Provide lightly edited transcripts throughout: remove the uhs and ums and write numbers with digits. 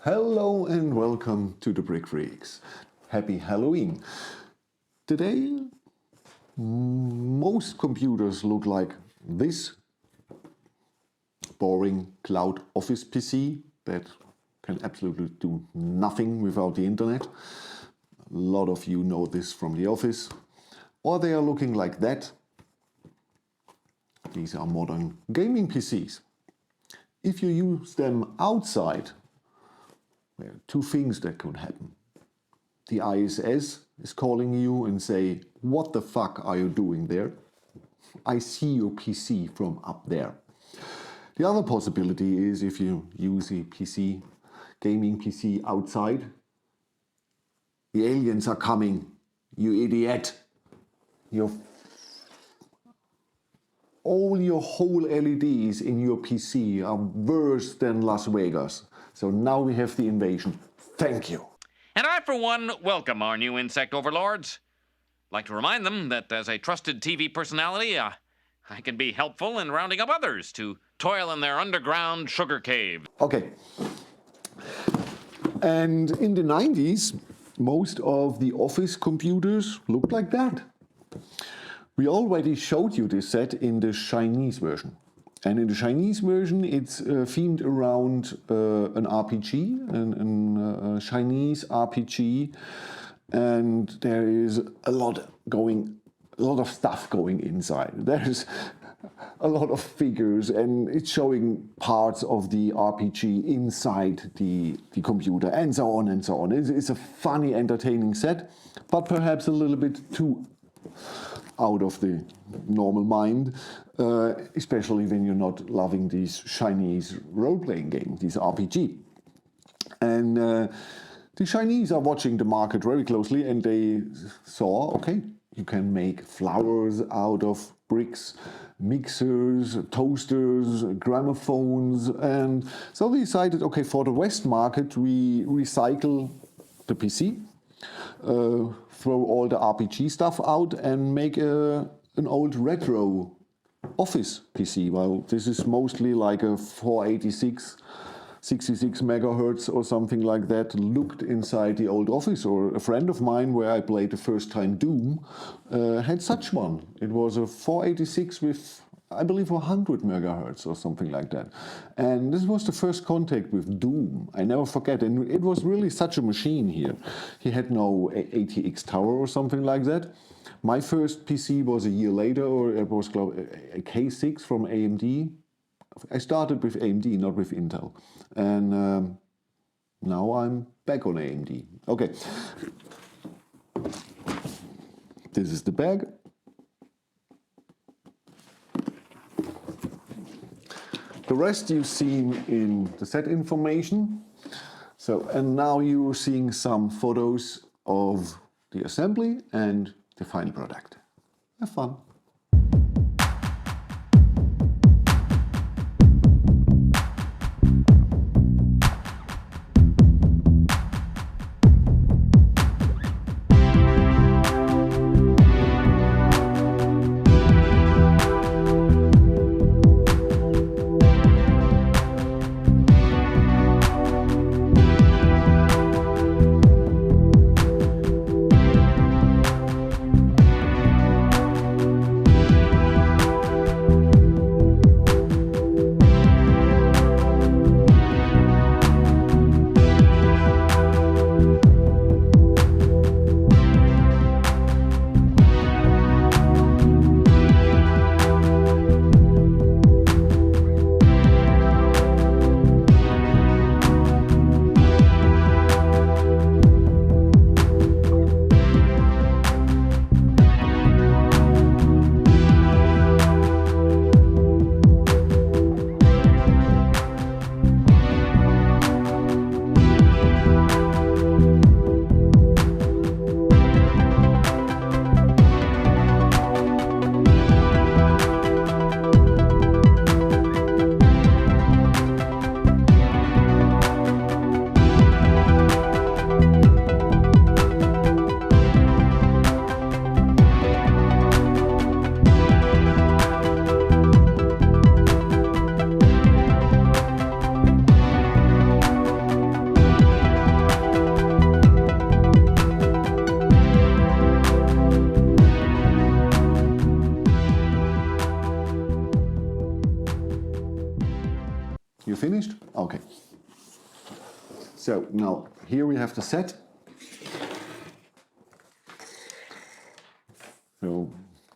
Hello and welcome to the Brickfreaks. Happy Halloween. Today, most computers look like this boring cloud office PC that can absolutely do nothing without the internet. A lot of you know this from the office. Or they are looking like that. These are modern gaming PCs. If you use them outside, there are two things that could happen. The ISS is calling you and say, "What the fuck are you doing there? I see your PC from up there." The other possibility is if you use a PC, gaming PC outside, the aliens are coming, you idiot. All your whole LEDs in your PC are worse than Las Vegas. So now we have the invasion. Thank you. And I, for one, welcome our new insect overlords. I'd like to remind them that as a trusted TV personality, I can be helpful in rounding up others to toil in their underground sugar cave. Okay. And in the 90s, most of the office computers looked like that. We already showed you this set in the Chinese version. And in the Chinese version, it's themed around an RPG, a Chinese RPG, and there is a lot of stuff going inside. There's a lot of figures, and it's showing parts of the RPG inside the computer, and so on and so on. It's a funny, entertaining set, but perhaps a little bit too out of the normal mind, especially when you're not loving these Chinese role-playing games, these RPG. And the Chinese are watching the market very closely, and they saw, okay, you can make flowers out of bricks, mixers, toasters, gramophones, and so they decided, okay, for the West market, we recycle the PC, throw all the RPG stuff out and make an old retro office PC. Well, this is mostly like a 486, 66 megahertz or something like that, looked inside the old office. Or a friend of mine, where I played the first time Doom, had such one. It was a 486 with, I believe, 100 megahertz or something like that. And this was the first contact with Doom. I never forget. And it was really such a machine here. He had no ATX tower or something like that. My first PC was a year later, or it was a K6 from AMD. I started with AMD, not with Intel. And now I'm back on AMD. Okay. This is the bag. The rest you've seen in the set information. So, and now you're seeing some photos of the assembly and the final product. Have fun. So now here we have the set. So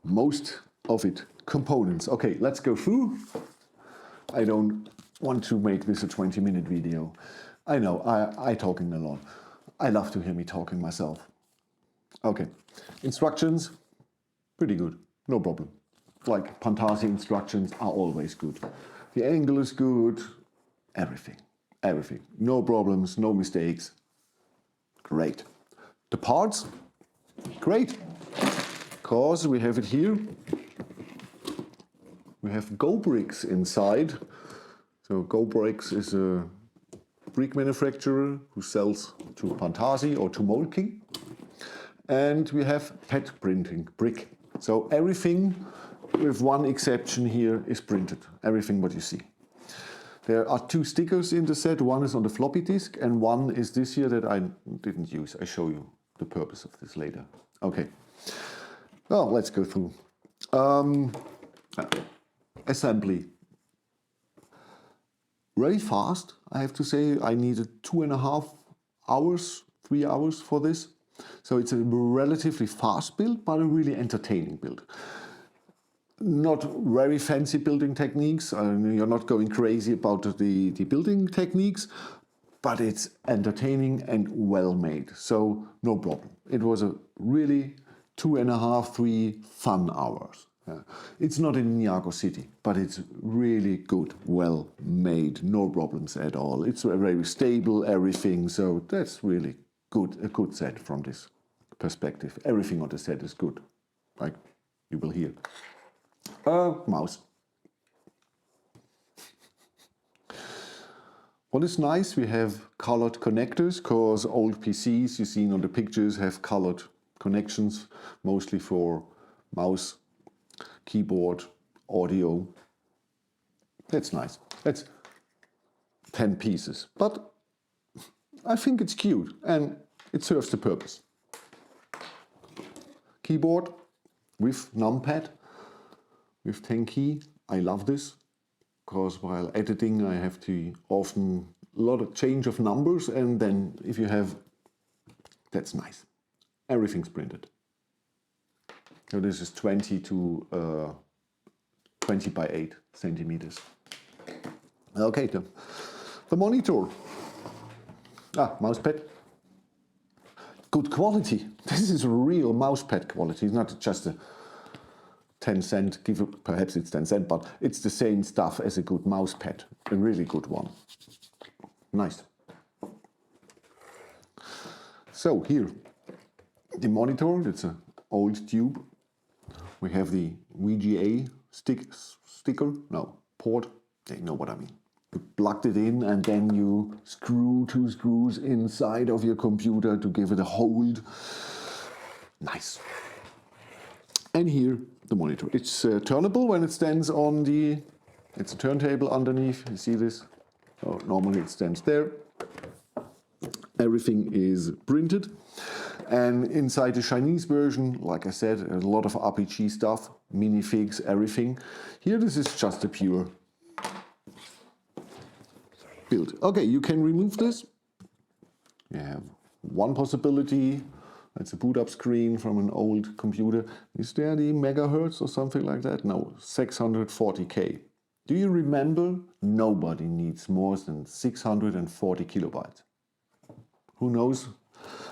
most of it components. Okay, let's go through. I don't want to make this a 20-minute video. I know, I talking a lot. I love to hear me talking myself. Okay, instructions, pretty good, no problem. Like Pantasy instructions are always good. The angle is good, everything. No problems, no mistakes. Great. The parts, great. Because we have it here. We have gobricks inside. So gobricks is a brick manufacturer who sells to Pantasy or to Mold King. And we have pet printing, brick. So everything, with one exception here, is printed. Everything what you see. There are 2 stickers in the set. One is on the floppy disk and one is this here that I didn't use. I show you the purpose of this later. Okay. Well, let's go through. Assembly. Very fast, I have to say. I needed 2.5 hours, 3 hours for this. So it's a relatively fast build, but a really entertaining build. Not very fancy building techniques. You're not going crazy about the building techniques, but it's entertaining and well made. So no problem. It was a really 2.5, 3 fun hours. Yeah. It's not in Niagara City, but it's really good, well made, no problems at all. It's very stable, everything. So that's really good, a good set from this perspective. Everything on the set is good, like you will hear. Mouse. What is nice, we have colored connectors, because old PCs you seen on the pictures have colored connections, mostly for mouse, keyboard, audio. That's nice. That's 10 pieces, but I think it's cute and it serves the purpose. Keyboard with numpad, with 10 key. I love this, because while editing I have to often a lot of change of numbers, and then if you have, that's nice. Everything's printed. So this is 20 to 20 by 8 centimeters. Okay, the monitor. Mousepad. Good quality. This is real mousepad quality. It's not just a 10 cent, perhaps it's 10 cent, but it's the same stuff as a good mousepad. A really good one. Nice. So here, the monitor, it's an old tube. We have the VGA port. You know what I mean. You plugged it in and then you screw 2 screws inside of your computer to give it a hold. Nice. And here, the monitor. It's turnable when it stands on the, it's a turntable underneath. You see this? So normally it stands there. Everything is printed. And inside the Chinese version, like I said, a lot of RPG stuff, minifigs, everything. Here this is just a pure build. Okay, you can remove this. You have one possibility. That's a boot up screen from an old computer. Is there the megahertz or something like that? No, 640K. Do you remember? Nobody needs more than 640 kilobytes. Who knows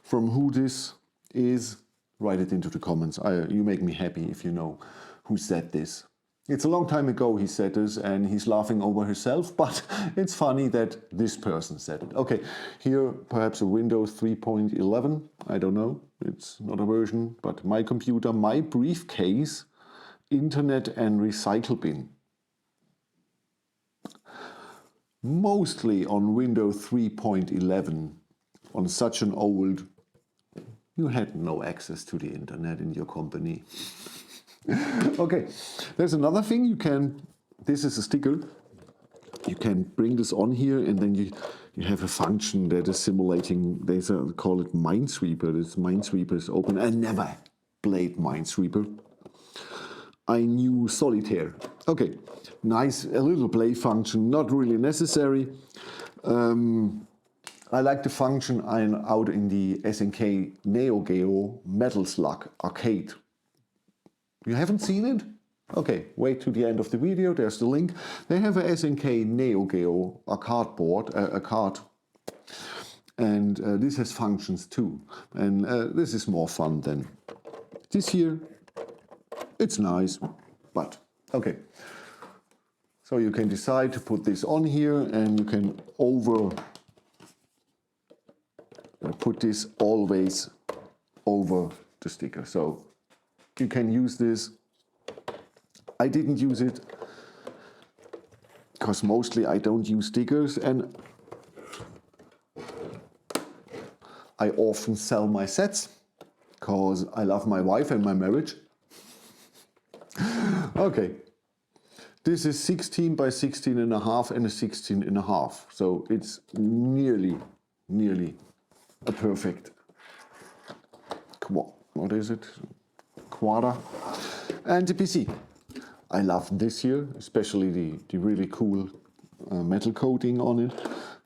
from who this is? Write it into the comments. You make me happy if you know who said this. It's a long time ago he said this and he's laughing over himself, but it's funny that this person said it. Okay, here perhaps a Windows 3.11, I don't know, it's not a version, but my computer, my briefcase, internet and recycle bin. Mostly on Windows 3.11, on such an old, you had no access to the internet in your company. Okay, there's another thing you can, this is a sticker, you can bring this on here and then you have a function that is simulating, they call it Minesweeper. This Minesweeper is open. I never played Minesweeper. I knew Solitaire. Okay, nice, a little play function, not really necessary. I like the function out in the SNK Neo Geo Metal Slug arcade. You haven't seen it? Okay, wait to the end of the video, there's the link. They have a SNK Neo Geo arcade board, a card. And this has functions too. And this is more fun than this here. It's nice, but okay. So you can decide to put this on here, and you can put this always over the sticker. So you can use this. I didn't use it because mostly I don't use stickers, and I often sell my sets because I love my wife and my marriage. Okay, this is 16 by 16 and a half and a 16 and a half, so it's nearly a perfect, what is it, quarter. And the PC. I love this here, especially the really cool metal coating on it.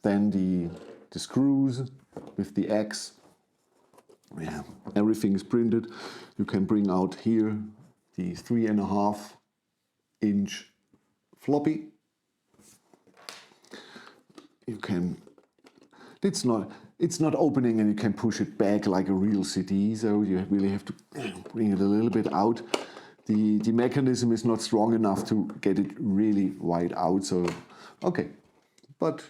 Then the screws with the X. Yeah, everything is printed. You can bring out here the 3.5-inch floppy. You can. It's not opening, and you can push it back like a real CD. So you really have to bring it a little bit out. The mechanism is not strong enough to get it really wide out, so okay, but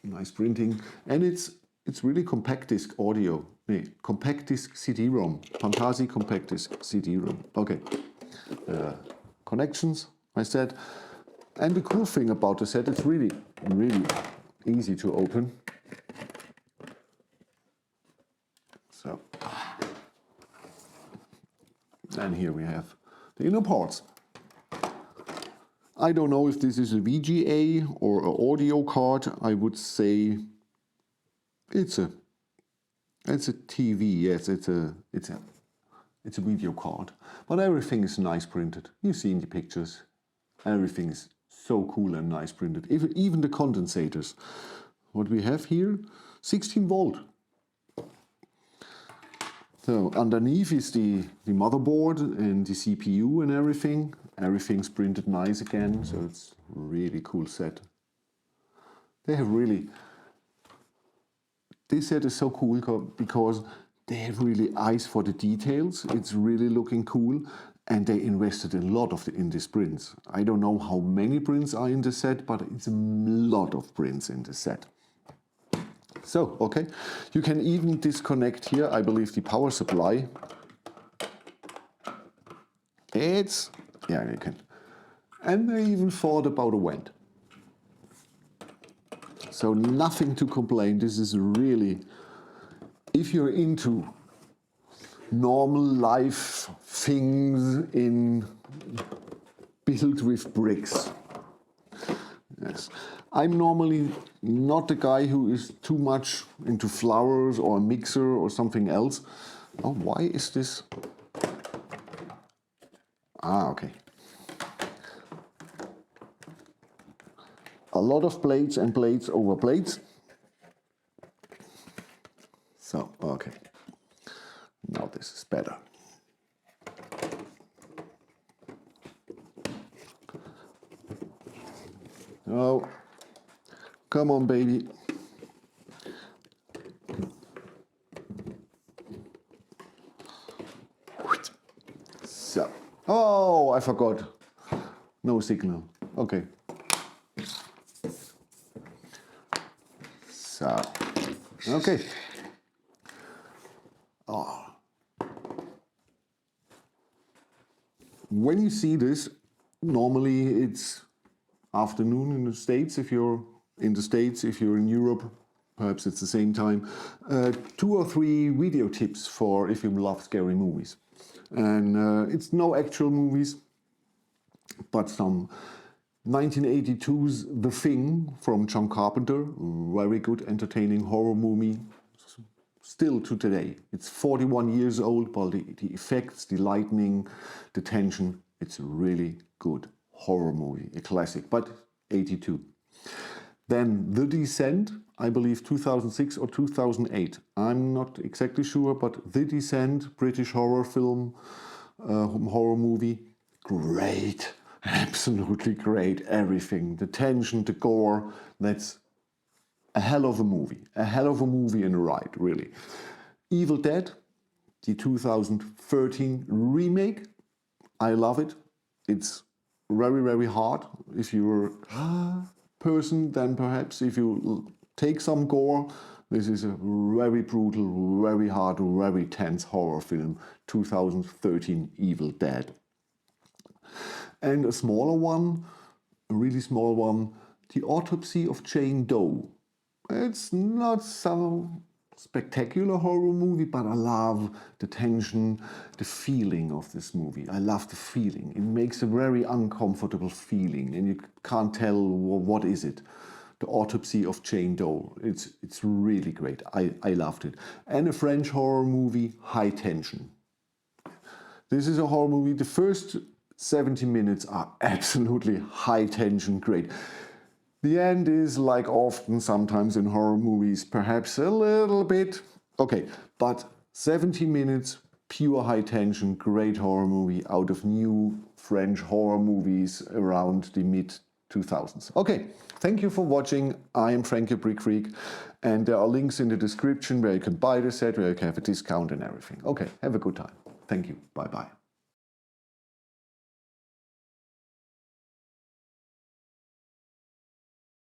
nice printing, and it's really compact disc audio, compact disc CD-ROM, Pantasy compact disc CD-ROM. Okay, connections I said, and the cool thing about the set, it's really easy to open. So, and here we have the inner parts. I don't know if this is a VGA or an audio card. I would say it's a TV. Yes, it's a video card. But everything is nice printed. You've seen the pictures. Everything is so cool and nice printed. Even the condensators. What we have here, 16 volt. So underneath is the motherboard and the CPU and everything. Everything's printed nice again, so it's a really cool set. This set is so cool because they have really eyes for the details. It's really looking cool, and they invested a lot in these prints. I don't know how many prints are in the set, but it's a lot of prints in the set. So, okay, you can even disconnect here, I believe, the power supply. Yeah, you can. And they even thought about a vent. So nothing to complain. This is really, if you're into normal life things built with bricks. Yes. I'm normally not the guy who is too much into flowers or a mixer or something else. Oh, why is this? Ah, okay. A lot of plates and plates over plates. So, okay. Now this is better. Oh. Come on, baby. So, oh, I forgot. No signal. Okay. So, okay. Oh. When you see this, normally it's afternoon in the States if you're in the States, if you're in Europe, perhaps it's the same time. 2 or 3 video tips for if you love scary movies. And it's no actual movies, but some 1982's The Thing from John Carpenter. Very good, entertaining horror movie. Still to today. It's 41 years old, but the effects, the lightning, the tension, it's a really good horror movie. A classic, but 82. Then The Descent, I believe 2006 or 2008. I'm not exactly sure, but The Descent, British horror film, horror movie, great, absolutely great, everything. The tension, the gore, that's a hell of a movie in a ride, really. Evil Dead, the 2013 remake, I love it. It's very, very hard. If you're a person, then perhaps if you take some gore, this is a very brutal, very hard, very tense horror film, 2013 Evil Dead. And a smaller one, a really small one, The Autopsy of Jane Doe. It's not so spectacular horror movie, but I love the tension, the feeling of this movie. I love the feeling. It makes a very uncomfortable feeling, and you can't tell what is it. The Autopsy of Jane Doe. It's really great. I loved it. And a French horror movie, High Tension. This is a horror movie. The first 70 minutes are absolutely high tension, great. The end is, like often sometimes in horror movies, perhaps a little bit, okay, but 70 minutes, pure high tension, great horror movie out of new French horror movies around the mid-2000s. Okay, thank you for watching. I am Frank, your Brick Freak, and there are links in the description where you can buy the set, where you can have a discount and everything. Okay, have a good time. Thank you. Bye-bye.